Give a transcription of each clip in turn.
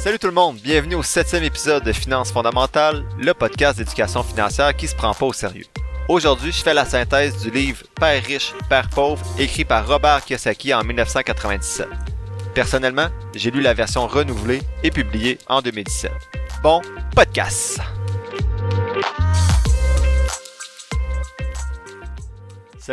Salut tout le monde, bienvenue au 7e épisode de Finances fondamentales, le podcast d'éducation financière qui se prend pas au sérieux. Aujourd'hui, je fais la synthèse du livre Père riche, Père pauvre, écrit par Robert Kiyosaki en 1997. Personnellement, j'ai lu la version renouvelée et publiée en 2017. Bon podcast!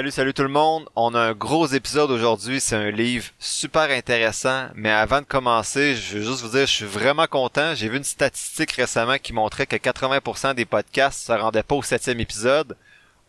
Salut tout le monde, on a un gros épisode aujourd'hui, c'est un livre super intéressant, mais avant de commencer, je veux juste vous dire, je suis vraiment content, j'ai vu une statistique récemment qui montrait que 80% des podcasts se rendaient pas au 7e épisode.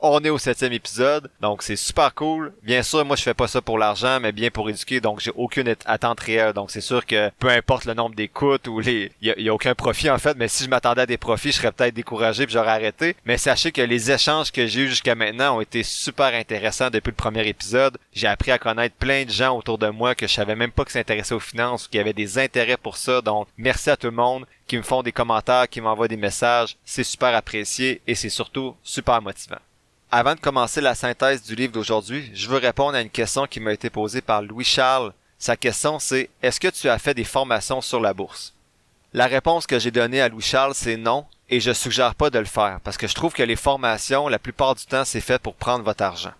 On est au 7e épisode, donc c'est super cool. Bien sûr, moi je fais pas ça pour l'argent, mais bien pour éduquer, donc j'ai aucune attente réelle. Donc c'est sûr que peu importe le nombre d'écoutes ou il y a aucun profit en fait, mais si je m'attendais à des profits, je serais peut-être découragé puis j'aurais arrêté. Mais sachez que les échanges que j'ai eus jusqu'à maintenant ont été super intéressants depuis le premier épisode. J'ai appris à connaître plein de gens autour de moi que je savais même pas qui s'intéressaient aux finances ou qui avaient des intérêts pour ça. Donc merci à tout le monde qui me font des commentaires, qui m'envoient des messages. C'est super apprécié et c'est surtout super motivant. Avant de commencer la synthèse du livre d'aujourd'hui, je veux répondre à une question qui m'a été posée par Louis Charles. Sa question c'est « Est-ce que tu as fait des formations sur la bourse? » La réponse que j'ai donnée à Louis Charles c'est non, et je suggère pas de le faire, parce que je trouve que les formations, la plupart du temps, c'est fait pour prendre votre argent.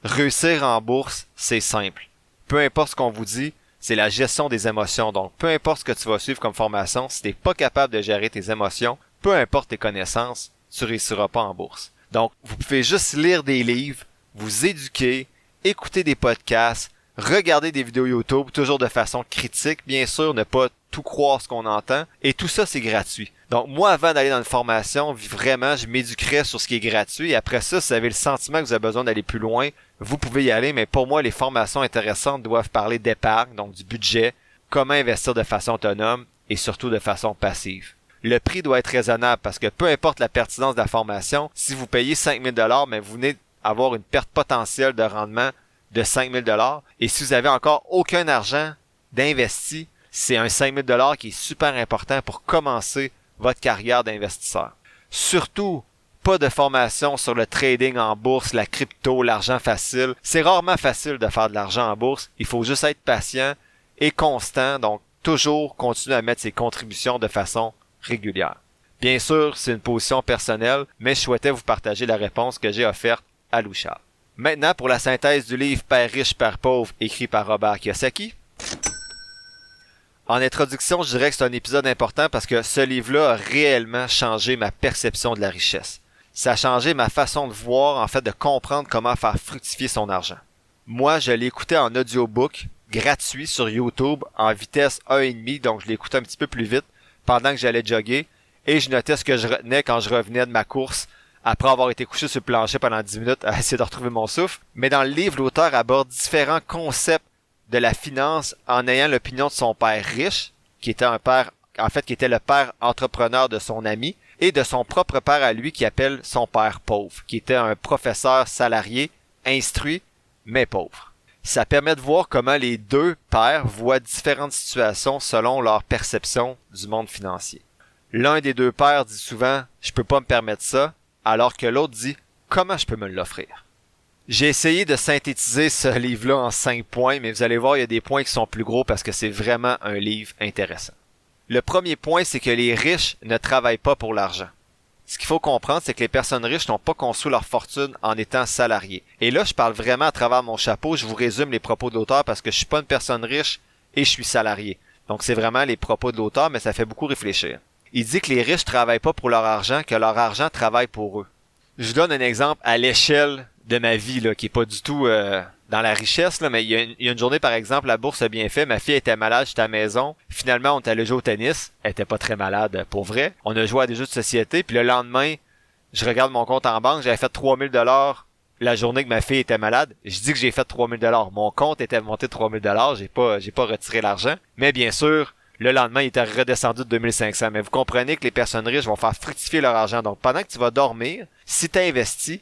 Réussir en bourse, c'est simple. Peu importe ce qu'on vous dit, c'est la gestion des émotions. Donc, peu importe ce que tu vas suivre comme formation, si t'es pas capable de gérer tes émotions, peu importe tes connaissances, tu réussiras pas en bourse. Donc, vous pouvez juste lire des livres, vous éduquer, écouter des podcasts, regarder des vidéos YouTube, toujours de façon critique, bien sûr, ne pas tout croire ce qu'on entend, et tout ça, c'est gratuit. Donc, moi, avant d'aller dans une formation, vraiment, je m'éduquerais sur ce qui est gratuit, et après ça, si vous avez le sentiment que vous avez besoin d'aller plus loin, vous pouvez y aller, mais pour moi, les formations intéressantes doivent parler d'épargne, donc du budget, comment investir de façon autonome, et surtout de façon passive. Le prix doit être raisonnable parce que peu importe la pertinence de la formation, si vous payez 5 000 $, mais vous venez avoir une perte potentielle de rendement de 5 000 $, et si vous avez encore aucun argent d'investi, c'est un 5 000 $ qui est super important pour commencer votre carrière d'investisseur. Surtout, pas de formation sur le trading en bourse, la crypto, l'argent facile. C'est rarement facile de faire de l'argent en bourse. Il faut juste être patient et constant, donc toujours continuer à mettre ses contributions de façon régulière. Bien sûr, c'est une position personnelle, mais je souhaitais vous partager la réponse que j'ai offerte à Louis Charles. Maintenant, pour la synthèse du livre Père riche, Père pauvre, écrit par Robert Kiyosaki. En introduction, je dirais que c'est un épisode important parce que ce livre-là a réellement changé ma perception de la richesse. Ça a changé ma façon de voir, en fait, de comprendre comment faire fructifier son argent. Moi, je l'ai écouté en audiobook, gratuit sur YouTube, en vitesse 1,5, donc je l'écoutais un petit peu plus vite, pendant que j'allais jogger, et je notais ce que je retenais quand je revenais de ma course, après avoir été couché sur le plancher pendant 10 minutes à essayer de retrouver mon souffle. Mais dans le livre, l'auteur aborde différents concepts de la finance en ayant l'opinion de son père riche, qui était un père, en fait, qui était le père entrepreneur de son ami, et de son propre père à lui, qui appelle son père pauvre, qui était un professeur salarié, instruit, mais pauvre. Ça permet de voir comment les deux pères voient différentes situations selon leur perception du monde financier. L'un des deux pères dit souvent « je peux pas me permettre ça », alors que l'autre dit « comment je peux me l'offrir ». J'ai essayé de synthétiser ce livre-là en 5 points, mais vous allez voir, il y a des points qui sont plus gros parce que c'est vraiment un livre intéressant. Le premier point, c'est que les riches ne travaillent pas pour l'argent. Ce qu'il faut comprendre, c'est que les personnes riches n'ont pas construit leur fortune en étant salariés. Et là, je parle vraiment à travers mon chapeau, je vous résume les propos de l'auteur parce que je suis pas une personne riche et je suis salarié. Donc c'est vraiment les propos de l'auteur, mais ça fait beaucoup réfléchir. Il dit que les riches travaillent pas pour leur argent, que leur argent travaille pour eux. Je vous donne un exemple à l'échelle de ma vie, là, qui est pas du tout dans la richesse, là, mais il y a une journée, par exemple, la bourse a bien fait, ma fille était malade, j'étais à la maison. Finalement, on est allé jouer au tennis. Elle était pas très malade, pour vrai. On a joué à des jeux de société, puis le lendemain, je regarde mon compte en banque, j'avais fait 3 000 $ la journée que ma fille était malade. Je dis que j'ai fait 3 000 $. Mon compte était monté de 3 000 $, j'ai pas retiré l'argent. Mais bien sûr, le lendemain, il était redescendu de 2 500. Mais vous comprenez que les personnes riches vont faire fructifier leur argent. Donc, pendant que tu vas dormir, si tu investis,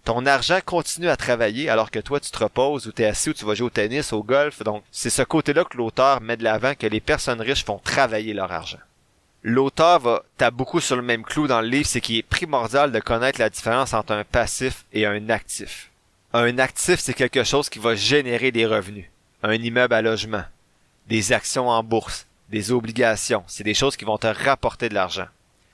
ton argent continue à travailler alors que toi, tu te reposes ou tu es assis ou tu vas jouer au tennis, au golf. Donc, c'est ce côté-là que l'auteur met de l'avant, que les personnes riches font travailler leur argent. L'auteur tape beaucoup sur le même clou dans le livre, c'est qu'il est primordial de connaître la différence entre un passif et un actif. Un actif, c'est quelque chose qui va générer des revenus. Un immeuble à logement, des actions en bourse, des obligations. C'est des choses qui vont te rapporter de l'argent.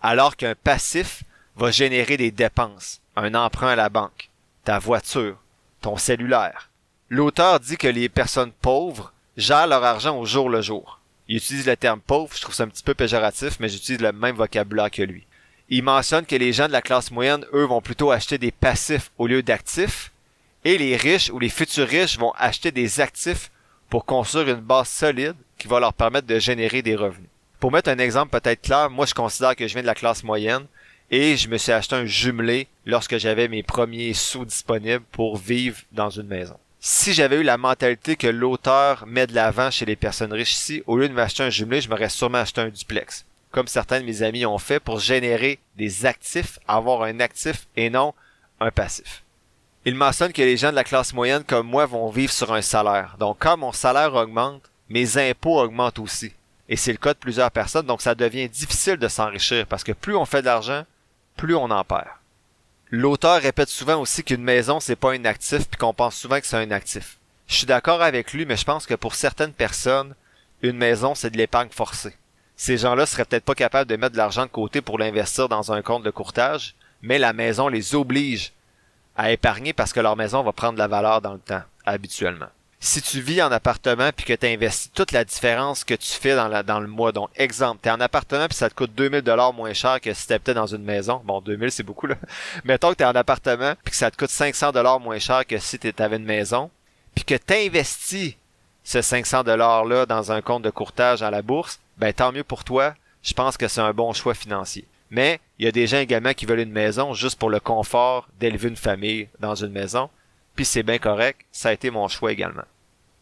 Alors qu'un passif va générer des dépenses, un emprunt à la banque, ta voiture, ton cellulaire. L'auteur dit que les personnes pauvres gèrent leur argent au jour le jour. Il utilise le terme pauvre, je trouve ça un petit peu péjoratif, mais j'utilise le même vocabulaire que lui. Il mentionne que les gens de la classe moyenne, eux, vont plutôt acheter des passifs au lieu d'actifs, et les riches ou les futurs riches vont acheter des actifs pour construire une base solide qui va leur permettre de générer des revenus. Pour mettre un exemple peut-être clair, moi je considère que je viens de la classe moyenne et je me suis acheté un jumelé lorsque j'avais mes premiers sous disponibles pour vivre dans une maison. Si j'avais eu la mentalité que l'auteur met de l'avant chez les personnes riches ici, au lieu de m'acheter un jumelé, je m'aurais sûrement acheté un duplex. Comme certains de mes amis ont fait pour générer des actifs, avoir un actif et non un passif. Il mentionne que les gens de la classe moyenne comme moi vont vivre sur un salaire. Donc quand mon salaire augmente, mes impôts augmentent aussi. Et c'est le cas de plusieurs personnes, donc ça devient difficile de s'enrichir parce que plus on fait de l'argent, plus on en perd. L'auteur répète souvent aussi qu'une maison, c'est pas un actif puis qu'on pense souvent que c'est un actif. Je suis d'accord avec lui, mais je pense que pour certaines personnes, une maison, c'est de l'épargne forcée. Ces gens-là seraient peut-être pas capables de mettre de l'argent de côté pour l'investir dans un compte de courtage, mais la maison les oblige à épargner parce que leur maison va prendre de la valeur dans le temps, habituellement. Si tu vis en appartement puis que tu investis toute la différence que tu fais dans le mois, donc exemple, tu es en appartement puis ça te coûte 2000$ moins cher que si tu étais dans une maison. Bon, 2000 c'est beaucoup là. Mettons que tu es en appartement puis que ça te coûte 500$ moins cher que si tu avais une maison, puis que tu investis ce 500$ là dans un compte de courtage à la bourse, ben tant mieux pour toi. Je pense que c'est un bon choix financier. Mais il y a des gens également qui veulent une maison juste pour le confort d'élever une famille dans une maison. Puis c'est bien correct, ça a été mon choix également.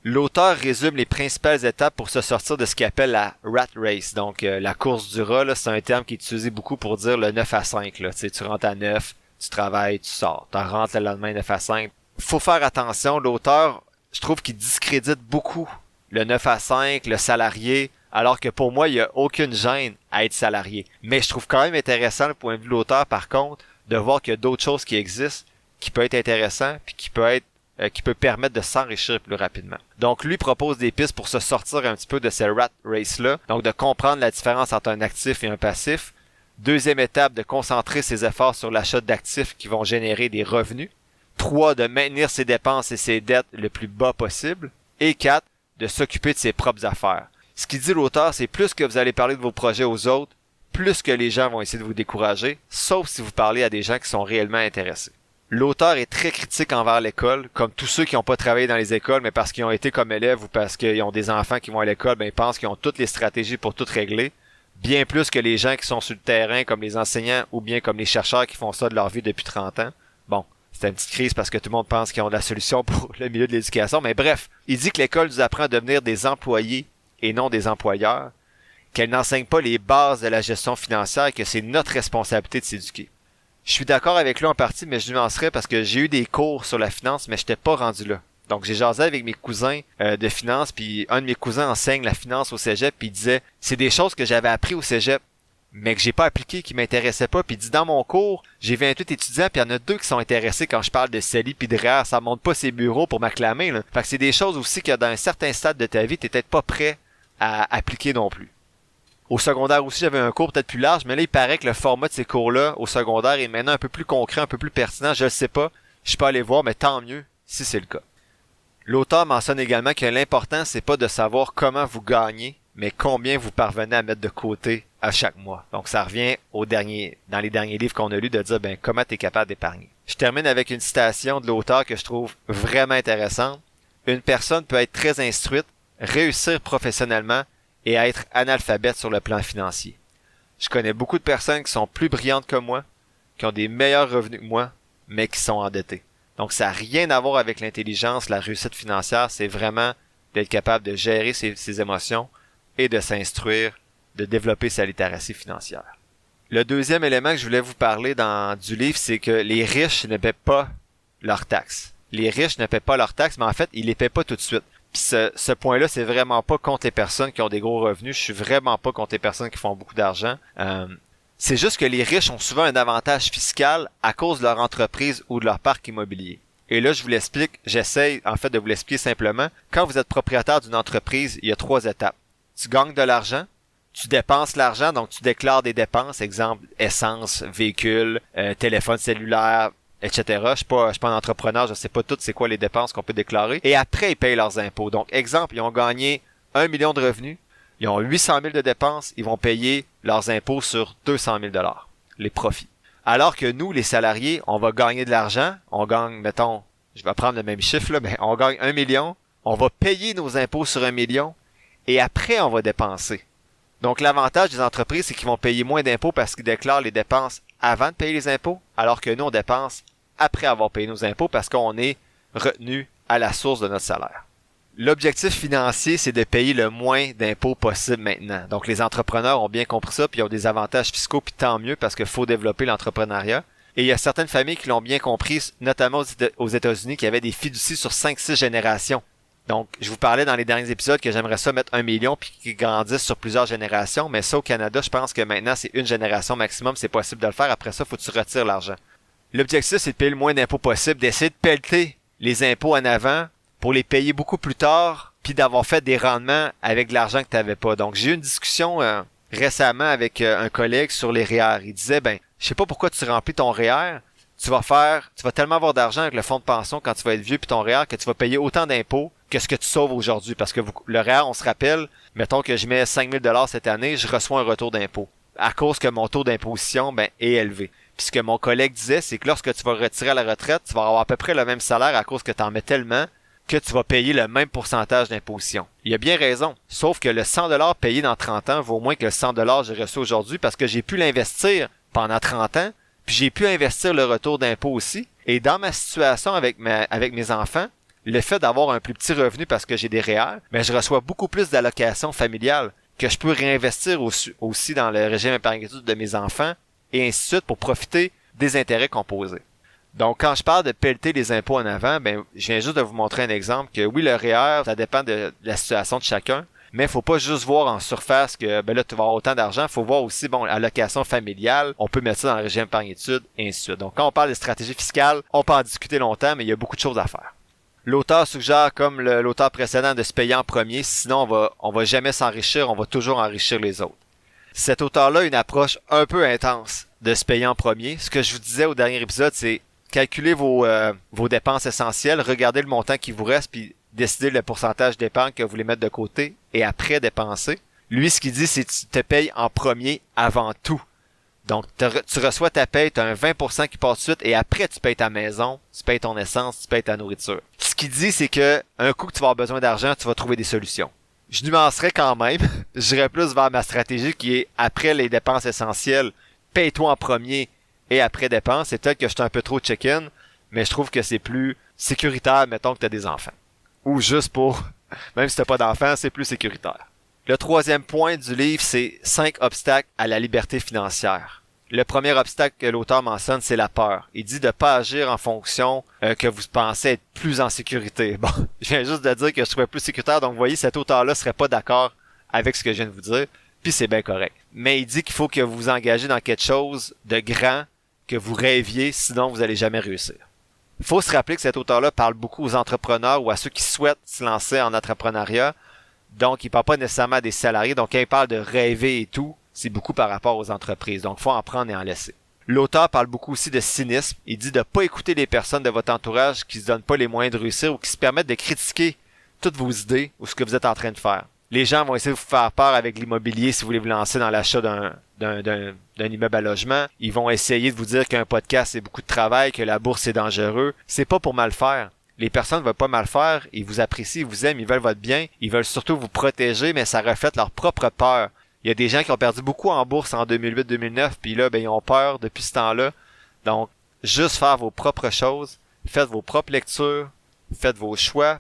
L'auteur résume les principales étapes pour se sortir de ce qu'il appelle la rat race. Donc la course du rat, là, c'est un terme qui est utilisé beaucoup pour dire le 9 à 5. Là. Tu sais, tu rentres à 9, tu travailles, tu sors. Tu rentres le lendemain 9 à 5. Faut faire attention, l'auteur, je trouve qu'il discrédite beaucoup le 9 à 5, le salarié, alors que pour moi, il n'y a aucune gêne à être salarié. Mais je trouve quand même intéressant le point de vue de l'auteur, par contre, de voir qu'il y a d'autres choses qui existent, qui peut être intéressant, puis qui peut permettre de s'enrichir plus rapidement. Donc, lui propose des pistes pour se sortir un petit peu de cette rat race-là, donc de comprendre la différence entre un actif et un passif. Deuxième étape, de concentrer ses efforts sur l'achat d'actifs qui vont générer des revenus. 3, de maintenir ses dépenses et ses dettes le plus bas possible. Et 4, de s'occuper de ses propres affaires. Ce qu'il dit l'auteur, c'est plus que vous allez parler de vos projets aux autres, plus que les gens vont essayer de vous décourager, sauf si vous parlez à des gens qui sont réellement intéressés. L'auteur est très critique envers l'école, comme tous ceux qui n'ont pas travaillé dans les écoles, mais parce qu'ils ont été comme élèves ou parce qu'ils ont des enfants qui vont à l'école, ben ils pensent qu'ils ont toutes les stratégies pour tout régler, bien plus que les gens qui sont sur le terrain, comme les enseignants ou bien comme les chercheurs qui font ça de leur vie depuis 30 ans. Bon, c'est une petite crise parce que tout le monde pense qu'ils ont la solution pour le milieu de l'éducation, mais bref, il dit que l'école nous apprend à devenir des employés et non des employeurs, qu'elle n'enseigne pas les bases de la gestion financière et que c'est notre responsabilité de s'éduquer. Je suis d'accord avec lui en partie, mais je nuancerais parce que j'ai eu des cours sur la finance, mais j'étais pas rendu là. Donc j'ai jasé avec mes cousins de finance, puis un de mes cousins enseigne la finance au cégep, puis il disait c'est des choses que j'avais appris au cégep, mais que j'ai pas appliqué, qui m'intéressaient pas. Puis il dit dans mon cours, j'ai 28 étudiants, puis il y en a 2 qui sont intéressés quand je parle de CELI puis de REER. Ça monte pas ses bureaux pour m'acclamer, là. Fait que c'est des choses aussi que dans un certain stade de ta vie, t'es peut-être pas prêt à appliquer non plus. Au secondaire aussi, j'avais un cours peut-être plus large, mais là, il paraît que le format de ces cours-là, au secondaire, est maintenant un peu plus concret, un peu plus pertinent. Je le sais pas. Je suis pas allé voir, mais tant mieux si c'est le cas. L'auteur mentionne également que l'important, c'est pas de savoir comment vous gagnez, mais combien vous parvenez à mettre de côté à chaque mois. Donc, ça revient dans les derniers livres qu'on a lus, de dire, comment tu es capable d'épargner. Je termine avec une citation de l'auteur que je trouve vraiment intéressante. Une personne peut être très instruite, réussir professionnellement, et être analphabète sur le plan financier. Je connais beaucoup de personnes qui sont plus brillantes que moi, qui ont des meilleurs revenus que moi, mais qui sont endettées. Donc ça n'a rien à voir avec l'intelligence, la réussite financière, c'est vraiment d'être capable de gérer ses émotions et de s'instruire, de développer sa littératie financière. Le deuxième élément que je voulais vous parler du livre, c'est que les riches ne paient pas leurs taxes. Les riches ne paient pas leurs taxes, mais en fait, ils les paient pas tout de suite. Puis ce point-là, c'est vraiment pas contre les personnes qui ont des gros revenus. Je suis vraiment pas contre les personnes qui font beaucoup d'argent. C'est juste que les riches ont souvent un avantage fiscal à cause de leur entreprise ou de leur parc immobilier. Et là, je vous l'explique, j'essaye en fait de vous l'expliquer simplement. Quand vous êtes propriétaire d'une entreprise, il y a 3 étapes. tu gagnes de l'argent, tu dépenses l'argent, donc tu déclares des dépenses, exemple essence, véhicule, téléphone cellulaire, etc. Je suis pas un entrepreneur, je sais pas toutes c'est quoi les dépenses qu'on peut déclarer. Et après, ils payent leurs impôts. Donc, exemple, ils ont gagné 1 million de revenus, ils ont 800 000 de dépenses, ils vont payer leurs impôts sur 200 000 $, les profits. Alors que nous, les salariés, on va gagner de l'argent, on gagne, mettons, je vais prendre le même chiffre là, mais on gagne 1 million, on va payer nos impôts sur 1 million, et après, on va dépenser. Donc, l'avantage des entreprises, c'est qu'ils vont payer moins d'impôts parce qu'ils déclarent les dépenses avant de payer les impôts, alors que nous, on dépense après avoir payé nos impôts parce qu'on est retenu à la source de notre salaire. L'objectif financier, c'est de payer le moins d'impôts possible maintenant. Donc, les entrepreneurs ont bien compris ça, puis ils ont des avantages fiscaux, puis tant mieux, parce qu'il faut développer l'entrepreneuriat. Et il y a certaines familles qui l'ont bien compris, notamment aux États-Unis, qui avaient des fiducies sur 5-6 générations. Donc, je vous parlais dans les derniers épisodes que j'aimerais ça mettre 1 million puis qu'ils grandissent sur plusieurs générations, mais ça, au Canada, je pense que maintenant, c'est une génération maximum, c'est possible de le faire. Après ça, faut que tu retires l'argent. L'objectif, c'est de payer le moins d'impôts possible, d'essayer de pelleter les impôts en avant pour les payer beaucoup plus tard, puis d'avoir fait des rendements avec de l'argent que tu n'avais pas. Donc, j'ai eu une discussion récemment avec un collègue sur les REER. Il disait, je sais pas pourquoi tu remplis ton REER, tu vas tellement avoir d'argent avec le fonds de pension quand tu vas être vieux puis ton REER que tu vas payer autant d'impôts que ce que tu sauves aujourd'hui. Parce que le REER, on se rappelle, mettons que je mets 5 000 $ cette année, je reçois un retour d'impôt. À cause que mon taux d'imposition, est élevé. Puis ce que mon collègue disait, c'est que lorsque tu vas retirer à la retraite, tu vas avoir à peu près le même salaire à cause que tu en mets tellement que tu vas payer le même pourcentage d'imposition. Il a bien raison. Sauf que le 100 $ payé dans 30 ans vaut moins que le 100 $ que j'ai reçu aujourd'hui parce que j'ai pu l'investir pendant 30 ans, puis j'ai pu investir le retour d'impôt aussi. Et dans ma situation avec mes enfants, le fait d'avoir un plus petit revenu parce que j'ai des REER, je reçois beaucoup plus d'allocations familiales que je peux réinvestir aussi dans le régime épargne études de mes enfants et ainsi de suite pour profiter des intérêts composés. Donc, quand je parle de pelleter les impôts en avant, je viens juste de vous montrer un exemple que oui, le REER, ça dépend de la situation de chacun, mais faut pas juste voir en surface que, là, tu vas avoir autant d'argent, faut voir aussi, allocation familiale, on peut mettre ça dans le régime épargne études, et ainsi de suite. Donc, quand on parle de stratégie fiscale, on peut en discuter longtemps, mais il y a beaucoup de choses à faire. L'auteur suggère, comme l'auteur précédent, de se payer en premier, sinon on va jamais s'enrichir, on va toujours enrichir les autres. Cet auteur-là a une approche un peu intense de se payer en premier. Ce que je vous disais au dernier épisode, c'est calculer vos dépenses essentielles, regardez le montant qui vous reste, puis décider le pourcentage d'épargne que vous voulez mettre de côté et après dépenser. Lui, ce qu'il dit, c'est que tu te payes en premier avant tout. Donc, tu reçois ta paye, tu as un 20% qui part tout de suite et après, tu payes ta maison, tu payes ton essence, tu payes ta nourriture. Ce qu'il dit, c'est que un coup que tu vas avoir besoin d'argent, tu vas trouver des solutions. Je nuancerais quand même. J'irais plus vers ma stratégie qui est après les dépenses essentielles, paye-toi en premier et après dépenses. C'est peut-être que je suis un peu trop check-in, mais je trouve que c'est plus sécuritaire, mettons que tu as des enfants. Ou juste pour, même si tu n'as pas d'enfants, c'est plus sécuritaire. Le troisième point du livre, c'est 5 obstacles à la liberté financière. Le premier obstacle que l'auteur mentionne, c'est la peur. Il dit de pas agir en fonction que vous pensez être plus en sécurité. Bon, je viens juste de dire que je trouvais plus sécuritaire, donc vous voyez, cet auteur-là serait pas d'accord avec ce que je viens de vous dire, puis c'est bien correct. Mais il dit qu'il faut que vous vous engagez dans quelque chose de grand, que vous rêviez, sinon vous allez jamais réussir. Il faut se rappeler que cet auteur-là parle beaucoup aux entrepreneurs ou à ceux qui souhaitent se lancer en entrepreneuriat. Donc, il parle pas nécessairement à des salariés. Donc, quand il parle de rêver et tout, c'est beaucoup par rapport aux entreprises. Donc, faut en prendre et en laisser. L'auteur parle beaucoup aussi de cynisme. Il dit de pas écouter les personnes de votre entourage qui se donnent pas les moyens de réussir ou qui se permettent de critiquer toutes vos idées ou ce que vous êtes en train de faire. Les gens vont essayer de vous faire peur avec l'immobilier si vous voulez vous lancer dans l'achat d'un immeuble à logement. Ils vont essayer de vous dire qu'un podcast, c'est beaucoup de travail, que la bourse, c'est dangereux. C'est pas pour mal faire. Les personnes ne veulent pas mal faire, ils vous apprécient, ils vous aiment, ils veulent votre bien, ils veulent surtout vous protéger, mais ça reflète leur propre peur. Il y a des gens qui ont perdu beaucoup en bourse en 2008-2009, puis là, ils ont peur depuis ce temps-là. Donc, juste faire vos propres choses, faites vos propres lectures, faites vos choix.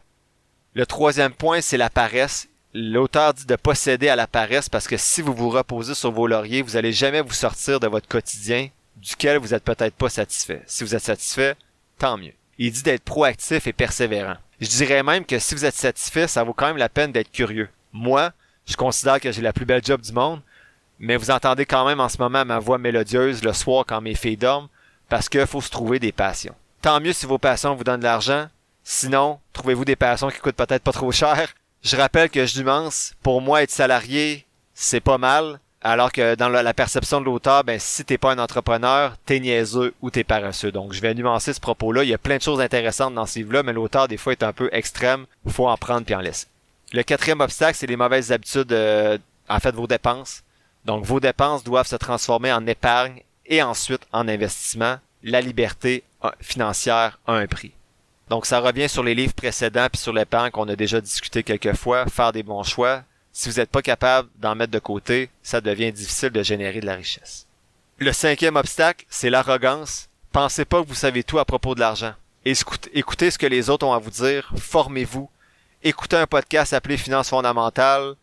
Le troisième point, c'est la paresse. L'auteur dit de pas céder à la paresse parce que si vous vous reposez sur vos lauriers, vous allez jamais vous sortir de votre quotidien duquel vous êtes peut-être pas satisfait. Si vous êtes satisfait, tant mieux. Il dit d'être proactif et persévérant. Je dirais même que si vous êtes satisfait, ça vaut quand même la peine d'être curieux. Moi, je considère que j'ai la plus belle job du monde, mais vous entendez quand même en ce moment ma voix mélodieuse le soir quand mes filles dorment, parce qu'il faut se trouver des passions. Tant mieux si vos passions vous donnent de l'argent, sinon, trouvez-vous des passions qui coûtent peut-être pas trop cher. Je rappelle que je nuance, pour moi être salarié, c'est pas mal, alors que dans la perception de l'auteur, ben si t'es pas un entrepreneur, t'es niaiseux ou t'es paresseux. Donc je vais nuancer ce propos-là. Il y a plein de choses intéressantes dans ce livre-là, mais l'auteur des fois est un peu extrême. Faut en prendre puis en laisser. Le quatrième obstacle, c'est les mauvaises habitudes, vos dépenses. Donc vos dépenses doivent se transformer en épargne et ensuite en investissement. La liberté financière a un prix. Donc ça revient sur les livres précédents puis sur l'épargne qu'on a déjà discuté quelques fois, faire des bons choix. Si vous n'êtes pas capable d'en mettre de côté, ça devient difficile de générer de la richesse. Le cinquième obstacle, c'est l'arrogance. Pensez pas que vous savez tout à propos de l'argent. Écoutez ce que les autres ont à vous dire, formez-vous. Écoutez un podcast appelé Finances fondamentales.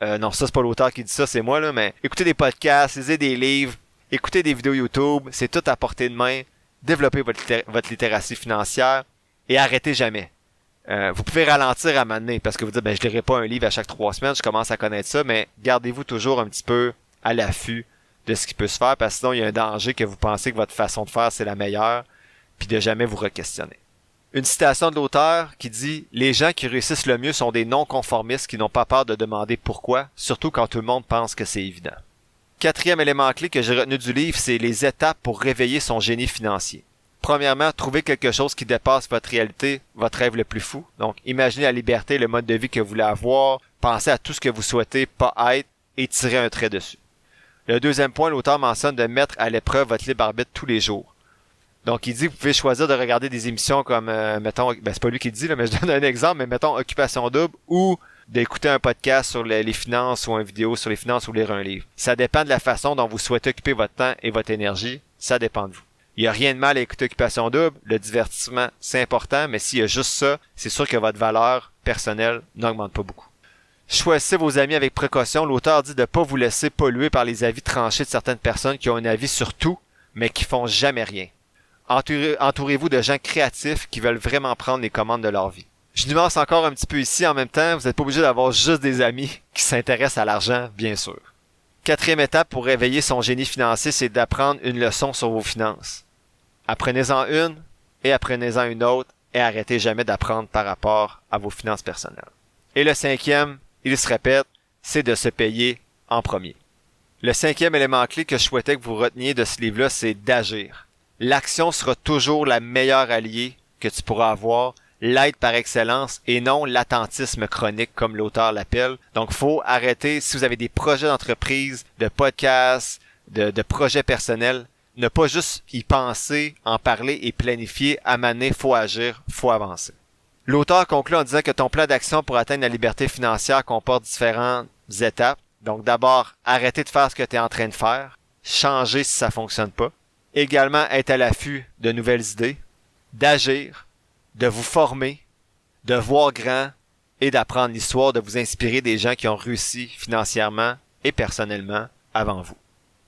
Non, ça c'est pas l'auteur qui dit ça, c'est moi là, mais écoutez des podcasts, lisez des livres, écoutez des vidéos YouTube, c'est tout à portée de main. Développez votre littératie financière. Et arrêtez jamais. Vous pouvez ralentir à un moment donné parce que vous dites, je lirai pas un livre à chaque 3 semaines, je commence à connaître ça, mais gardez-vous toujours un petit peu à l'affût de ce qui peut se faire parce que sinon il y a un danger que vous pensez que votre façon de faire c'est la meilleure puis de jamais vous re-questionner. Une citation de l'auteur qui dit « Les gens qui réussissent le mieux sont des non-conformistes qui n'ont pas peur de demander pourquoi, surtout quand tout le monde pense que c'est évident. » Quatrième élément clé que j'ai retenu du livre, c'est les étapes pour réveiller son génie financier. Premièrement, trouvez quelque chose qui dépasse votre réalité, votre rêve le plus fou. Donc, imaginez la liberté, le mode de vie que vous voulez avoir, pensez à tout ce que vous souhaitez pas être et tirez un trait dessus. Le deuxième point, l'auteur mentionne de mettre à l'épreuve votre libre arbitre tous les jours. Donc, il dit que vous pouvez choisir de regarder des émissions comme, c'est pas lui qui le dit, là, mais je donne un exemple, mais mettons Occupation double ou d'écouter un podcast sur les finances ou une vidéo sur les finances ou lire un livre. Ça dépend de la façon dont vous souhaitez occuper votre temps et votre énergie. Ça dépend de vous. Il n'y a rien de mal à écouter Occupation double. Le divertissement, c'est important, mais s'il y a juste ça, c'est sûr que votre valeur personnelle n'augmente pas beaucoup. Choisissez vos amis avec précaution. L'auteur dit de ne pas vous laisser polluer par les avis tranchés de certaines personnes qui ont un avis sur tout, mais qui font jamais rien. Entourez-vous de gens créatifs qui veulent vraiment prendre les commandes de leur vie. Je nuance encore un petit peu ici. En même temps, vous n'êtes pas obligé d'avoir juste des amis qui s'intéressent à l'argent, bien sûr. Quatrième étape pour réveiller son génie financier, c'est d'apprendre une leçon sur vos finances. Apprenez-en une et apprenez-en une autre et arrêtez jamais d'apprendre par rapport à vos finances personnelles. Et le cinquième, il se répète, c'est de se payer en premier. Le cinquième élément clé que je souhaitais que vous reteniez de ce livre-là, c'est d'agir. L'action sera toujours la meilleure alliée que tu pourras avoir, l'aide par excellence et non l'attentisme chronique comme l'auteur l'appelle. Donc, faut arrêter, si vous avez des projets d'entreprise, de podcasts, de projets personnels, ne pas juste y penser, en parler et planifier, à maner, faut agir, faut avancer. L'auteur conclut en disant que ton plan d'action pour atteindre la liberté financière comporte différentes étapes. Donc d'abord, arrêter de faire ce que tu es en train de faire, changer si ça fonctionne pas. Également, être à l'affût de nouvelles idées, d'agir, de vous former, de voir grand et d'apprendre l'histoire, de vous inspirer des gens qui ont réussi financièrement et personnellement avant vous.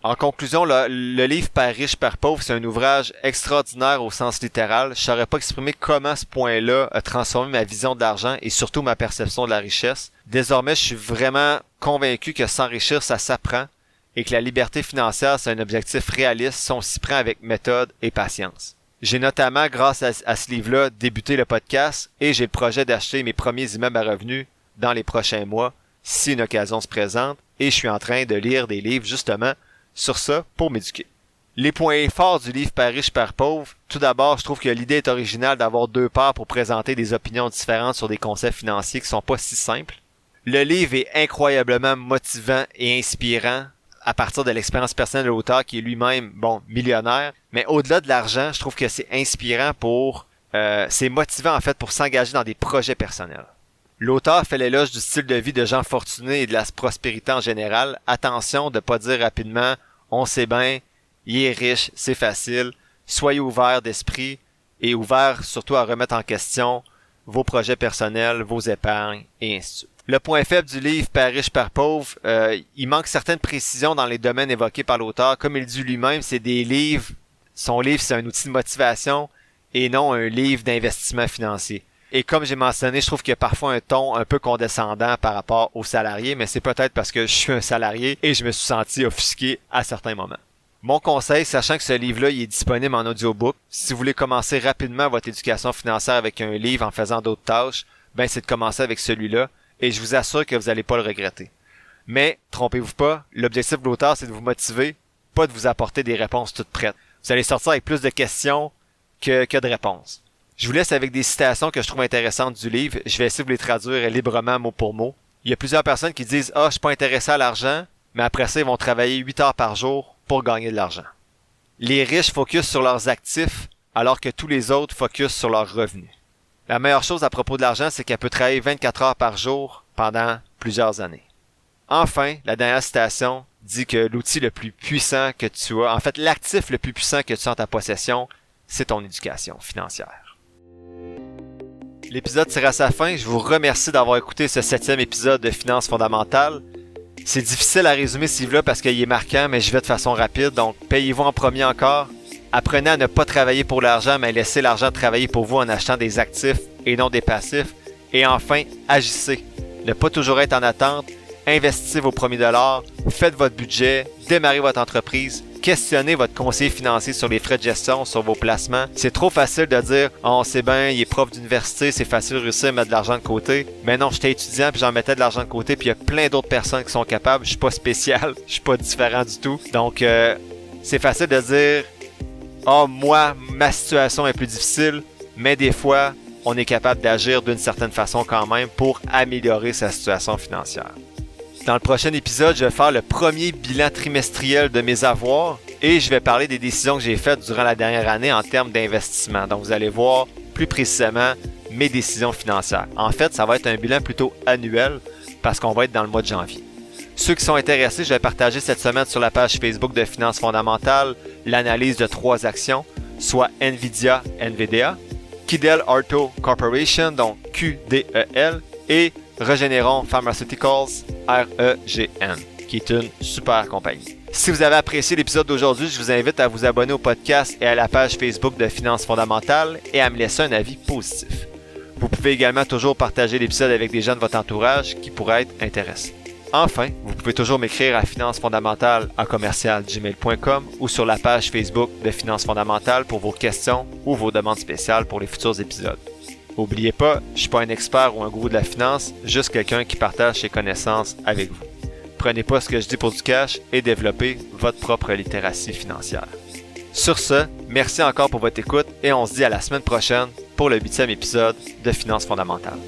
En conclusion, le livre Père riche, Père pauvre, c'est un ouvrage extraordinaire au sens littéral. Je saurais pas exprimer comment ce point-là a transformé ma vision de l'argent et surtout ma perception de la richesse. Désormais, je suis vraiment convaincu que s'enrichir, ça s'apprend et que la liberté financière, c'est un objectif réaliste si on s'y prend avec méthode et patience. J'ai notamment, grâce à ce livre-là, débuté le podcast et j'ai le projet d'acheter mes premiers immeubles à revenus dans les prochains mois si une occasion se présente et je suis en train de lire des livres justement sur ça pour m'éduquer. Les points forts du livre Père riche, Père pauvre. Tout d'abord, je trouve que l'idée est originale d'avoir deux parts pour présenter des opinions différentes sur des concepts financiers qui sont pas si simples. Le livre est incroyablement motivant et inspirant à partir de l'expérience personnelle de l'auteur qui est lui-même, millionnaire. Mais au-delà de l'argent, je trouve que c'est inspirant c'est motivant en fait pour s'engager dans des projets personnels. L'auteur fait l'éloge du style de vie de gens fortunés et de la prospérité en général. Attention de pas dire rapidement « on sait bien, il est riche, c'est facile ». Soyez ouverts d'esprit et ouverts surtout à remettre en question vos projets personnels, vos épargnes et ainsi de suite. Le point faible du livre Père riche, Père pauvre, il manque certaines précisions dans les domaines évoqués par l'auteur. Comme il dit lui-même, c'est des livres, son livre c'est un outil de motivation et non un livre d'investissement financier. Et comme j'ai mentionné, je trouve qu'il y a parfois un ton un peu condescendant par rapport aux salariés, mais c'est peut-être parce que je suis un salarié et je me suis senti offusqué à certains moments. Mon conseil, sachant que ce livre-là il est disponible en audiobook, si vous voulez commencer rapidement votre éducation financière avec un livre en faisant d'autres tâches, c'est de commencer avec celui-là et je vous assure que vous n'allez pas le regretter. Mais, trompez-vous pas, l'objectif de l'auteur, c'est de vous motiver, pas de vous apporter des réponses toutes prêtes. Vous allez sortir avec plus de questions que de réponses. Je vous laisse avec des citations que je trouve intéressantes du livre. Je vais essayer de vous les traduire librement mot pour mot. Il y a plusieurs personnes qui disent « Ah, je suis pas intéressé à l'argent », mais après ça, ils vont travailler 8 heures par jour pour gagner de l'argent. Les riches focusent sur leurs actifs, alors que tous les autres focusent sur leurs revenus. La meilleure chose à propos de l'argent, c'est qu'elle peut travailler 24 heures par jour pendant plusieurs années. Enfin, la dernière citation dit que l'outil le plus puissant que tu as, en fait l'actif le plus puissant que tu as en ta possession, c'est ton éducation financière. L'épisode tire à sa fin. Je vous remercie d'avoir écouté ce 7e épisode de Finances fondamentales. C'est difficile à résumer ce livre-là parce qu'il est marquant, mais je vais de façon rapide. Donc, payez-vous en premier encore. Apprenez à ne pas travailler pour l'argent, mais laissez l'argent travailler pour vous en achetant des actifs et non des passifs. Et enfin, agissez. Ne pas toujours être en attente. Investissez vos premiers dollars. Faites votre budget. Démarrez votre entreprise. Questionnez votre conseiller financier sur les frais de gestion, sur vos placements. C'est trop facile de dire « Oh, c'est bien, il est prof d'université, c'est facile de réussir à mettre de l'argent de côté. » Mais non, j'étais étudiant puis j'en mettais de l'argent de côté puis il y a plein d'autres personnes qui sont capables. Je suis pas spécial, je suis pas différent du tout. Donc, c'est facile de dire « Oh, moi, ma situation est plus difficile. » Mais des fois, on est capable d'agir d'une certaine façon quand même pour améliorer sa situation financière. Dans le prochain épisode, je vais faire le premier bilan trimestriel de mes avoirs et je vais parler des décisions que j'ai faites durant la dernière année en termes d'investissement. Donc, vous allez voir plus précisément mes décisions financières. En fait, ça va être un bilan plutôt annuel parce qu'on va être dans le mois de janvier. Ceux qui sont intéressés, je vais partager cette semaine sur la page Facebook de Finances fondamentales l'analyse de 3 actions, soit NVIDIA, Quidel Ortho Corporation, donc QDEL, et Regeneron Pharmaceuticals, REGN, qui est une super compagnie. Si vous avez apprécié l'épisode d'aujourd'hui, je vous invite à vous abonner au podcast et à la page Facebook de Finances fondamentales et à me laisser un avis positif. Vous pouvez également toujours partager l'épisode avec des gens de votre entourage qui pourraient être intéressés. Enfin, vous pouvez toujours m'écrire à financefondamentales@gmail.com ou sur la page Facebook de Finances fondamentales pour vos questions ou vos demandes spéciales pour les futurs épisodes. N'oubliez pas, je ne suis pas un expert ou un gourou de la finance, juste quelqu'un qui partage ses connaissances avec vous. Prenez pas ce que je dis pour du cash et développez votre propre littératie financière. Sur ce, merci encore pour votre écoute et on se dit à la semaine prochaine pour le 8e épisode de Finances fondamentales.